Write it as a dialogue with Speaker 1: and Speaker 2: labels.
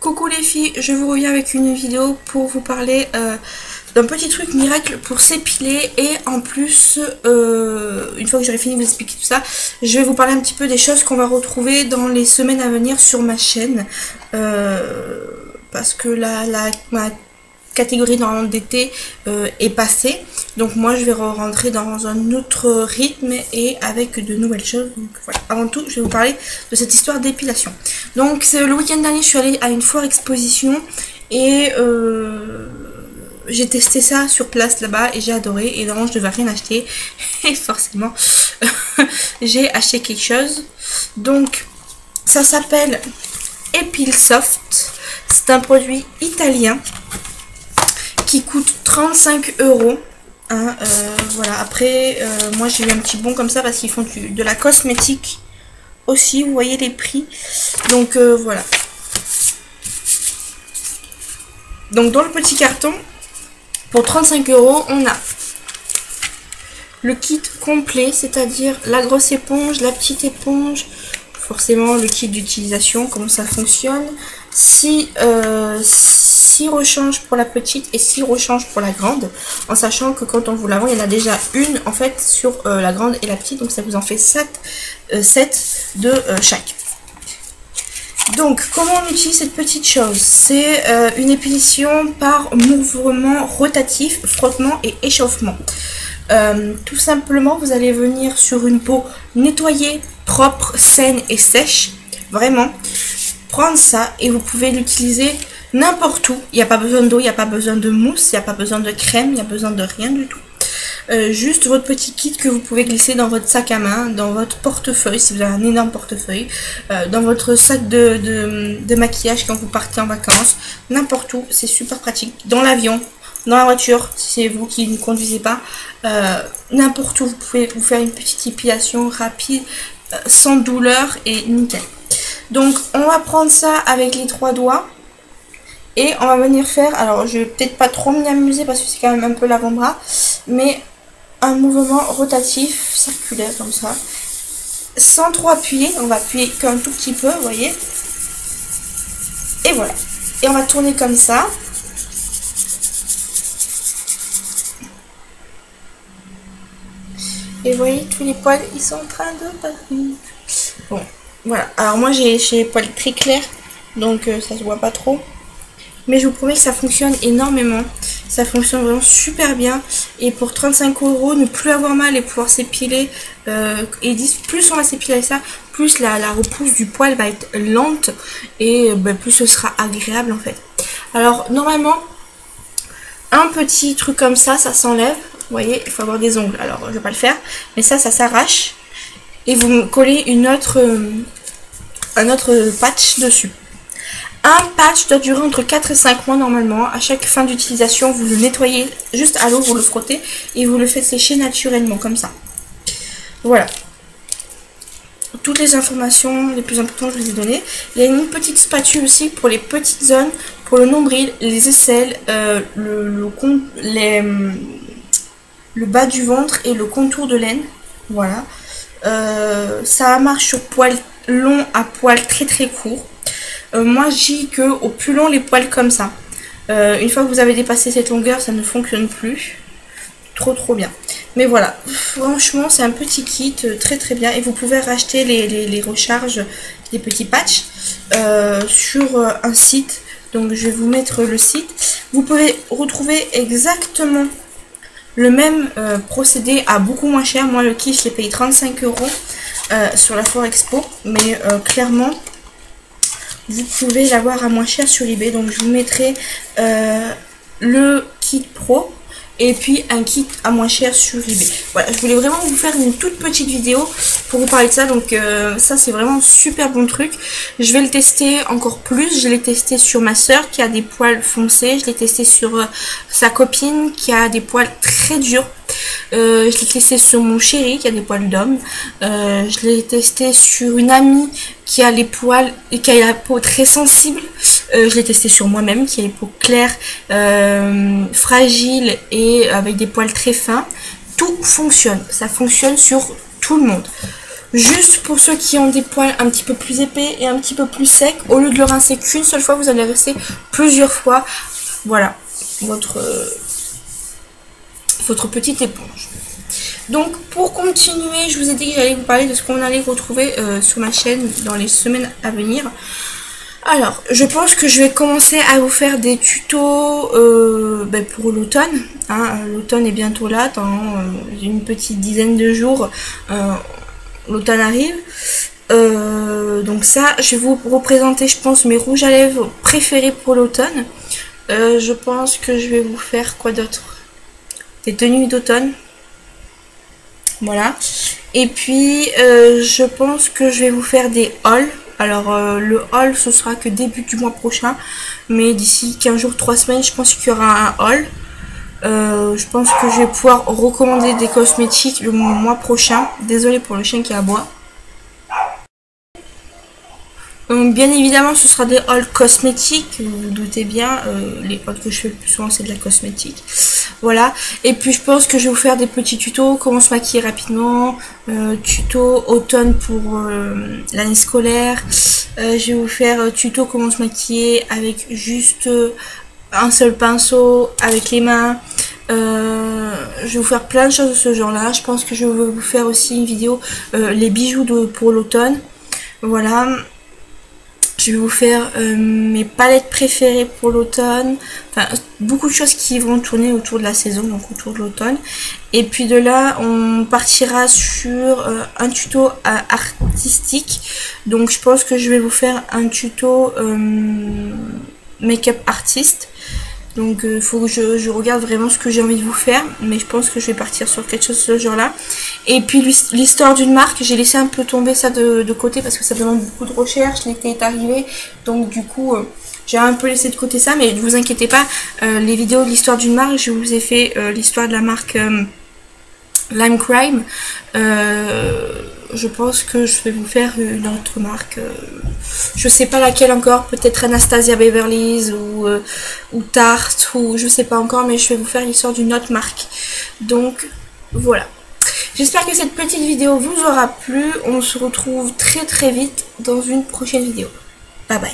Speaker 1: Coucou les filles, je vous reviens avec une vidéo pour vous parler d'un petit truc miracle pour s'épiler, et en plus, une fois que j'aurai fini de vous expliquer tout ça, je vais vous parler un petit peu des choses qu'on va retrouver dans les semaines à venir sur ma chaîne, parce que ma catégorie normalement d'été est passée, donc moi je vais rentrer dans un autre rythme et avec de nouvelles choses. Donc voilà, avant tout je vais vous parler de cette histoire d'épilation. Donc le week-end dernier je suis allée à une foire exposition et j'ai testé ça sur place là-bas et j'ai adoré, et normalement je devais rien acheter et forcément j'ai acheté quelque chose. Donc ça s'appelle Epilsoft, c'est un produit italien qui coûte 35 €. Hein, voilà, après moi j'ai eu un petit bon comme ça parce qu'ils font de la cosmétique aussi, vous voyez les prix. Donc voilà. Donc dans le petit carton, pour 35 €, on a le kit complet, c'est-à-dire la grosse éponge, la petite éponge, forcément le kit d'utilisation, comment ça fonctionne, 6 rechanges pour la petite et 6 rechanges pour la grande, en sachant que quand on vous l'avons, il y en a déjà une en fait sur la grande et la petite, donc ça vous en fait 7 de chaque. Donc comment on utilise cette petite chose? C'est une épilation par mouvement rotatif, frottement et échauffement. Tout simplement, vous allez venir sur une peau nettoyée, propre, saine et sèche, vraiment prendre ça, et vous pouvez l'utiliser n'importe où. Il n'y a pas besoin d'eau, il n'y a pas besoin de mousse, il n'y a pas besoin de crème, il n'y a besoin de rien du tout. Juste votre petit kit que vous pouvez glisser dans votre sac à main, dans votre portefeuille si vous avez un énorme portefeuille, dans votre sac de maquillage quand vous partez en vacances, n'importe où, c'est super pratique. Dans l'avion, dans la voiture, si c'est vous qui ne conduisez pas, n'importe où vous pouvez vous faire une petite épilation rapide, sans douleur, et nickel. Donc on va prendre ça avec les 3 doigts et on va venir faire, alors je vais peut-être pas trop m'y amuser parce que c'est quand même un peu l'avant-bras, mais un mouvement rotatif circulaire comme ça, sans trop appuyer. On va appuyer qu'un tout petit peu, vous voyez, et voilà, et on va tourner comme ça. Et vous voyez, tous les poils ils sont en train de passer. Bon, voilà, alors moi j'ai les poils très clairs, donc ça se voit pas trop, mais je vous promets que ça fonctionne énormément, ça fonctionne vraiment super bien. Et pour 35 €, ne plus avoir mal et pouvoir s'épiler, et plus on va s'épiler avec ça, plus la repousse du poil va être lente, et plus ce sera agréable en fait. Alors normalement un petit truc comme ça s'enlève, vous voyez, il faut avoir des ongles, alors je vais pas le faire, mais ça s'arrache, et vous me collez un autre patch dessus. Un patch doit durer entre 4 et 5 mois normalement. À chaque fin d'utilisation, vous le nettoyez juste à l'eau, vous le frottez et vous le faites sécher naturellement comme ça. Voilà. Toutes les informations les plus importantes, je vous ai données. Il y a une petite spatule aussi pour les petites zones, pour le nombril, les aisselles, le bas du ventre et le contour de l'aine. Voilà. Ça marche sur poils longs à poils très très courts. Moi je dis que au plus long les poils comme ça, une fois que vous avez dépassé cette longueur, ça ne fonctionne plus. Trop bien. Mais voilà, franchement c'est un petit kit très très bien, et vous pouvez racheter les recharges, des petits patchs sur un site. Donc je vais vous mettre le site. Vous pouvez retrouver exactement le même procédé à beaucoup moins cher. Moi le kit je l'ai payé 35 € sur la Foire Expo, mais clairement vous pouvez l'avoir à moins cher sur eBay. Donc je vous mettrai le kit pro et puis un kit à moins cher sur eBay. Voilà, je voulais vraiment vous faire une toute petite vidéo pour vous parler de ça. Donc ça c'est vraiment un super bon truc. Je vais le tester encore plus. Je l'ai testé sur ma soeur qui a des poils foncés. Je l'ai testé sur sa copine qui a des poils très durs. Je l'ai testé sur mon chéri qui a des poils d'homme. Je l'ai testé sur une amie qui a les poils et qui a la peau très sensible. Je l'ai testé sur moi-même qui a les peaux claires, fragiles et avec des poils très fins. Tout fonctionne. Ça fonctionne sur tout le monde. Juste pour ceux qui ont des poils un petit peu plus épais et un petit peu plus secs, au lieu de le rincer qu'une seule fois, vous allez rincer plusieurs fois. Voilà, votre petite éponge. Donc pour continuer, je vous ai dit que j'allais vous parler de ce qu'on allait retrouver sur ma chaîne dans les semaines à venir. Alors, je pense que je vais commencer à vous faire des tutos pour l'automne. Hein. L'automne est bientôt là, dans une petite dizaine de jours. L'automne arrive. Donc ça, je vais vous représenter, je pense, mes rouges à lèvres préférés pour l'automne. Je pense que je vais vous faire quoi d'autre? Des tenues d'automne. Voilà. Et puis, je pense que je vais vous faire des hauls. Alors, le haul, ce sera que début du mois prochain. Mais d'ici 15 jours, 3 semaines, je pense qu'il y aura un haul. Je pense que je vais pouvoir recommander des cosmétiques le mois prochain. Désolée pour le chien qui aboie. Donc bien évidemment ce sera des hauls cosmétiques, vous vous doutez bien, les hauls que je fais le plus souvent c'est de la cosmétique. Voilà, et puis je pense que je vais vous faire des petits tutos, comment se maquiller rapidement, tuto automne pour l'année scolaire, je vais vous faire tuto comment se maquiller avec juste un seul pinceau, avec les mains. Je vais vous faire plein de choses de ce genre là. Je pense que je vais vous faire aussi une vidéo les bijoux pour l'automne. Voilà. Je vais vous faire mes palettes préférées pour l'automne. Enfin, beaucoup de choses qui vont tourner autour de la saison, donc autour de l'automne. Et puis de là, on partira sur un tuto artistique. Donc je pense que je vais vous faire un tuto make-up artiste. Donc il faut que je regarde vraiment ce que j'ai envie de vous faire. Mais je pense que je vais partir sur quelque chose de ce genre là. Et puis l'histoire d'une marque, j'ai laissé un peu tomber ça de côté parce que ça demande beaucoup de recherche. L'été est arrivé. Donc du coup j'ai un peu laissé de côté ça. Mais ne vous inquiétez pas, les vidéos de l'histoire d'une marque, je vous ai fait l'histoire de la marque Lime Crime. Je pense que je vais vous faire une autre marque. Je sais pas laquelle encore, peut-être Anastasia Beverly Hills ou Tarte ou je sais pas encore, mais je vais vous faire l'histoire d'une autre marque. Donc voilà. J'espère que cette petite vidéo vous aura plu. On se retrouve très vite dans une prochaine vidéo. Bye bye.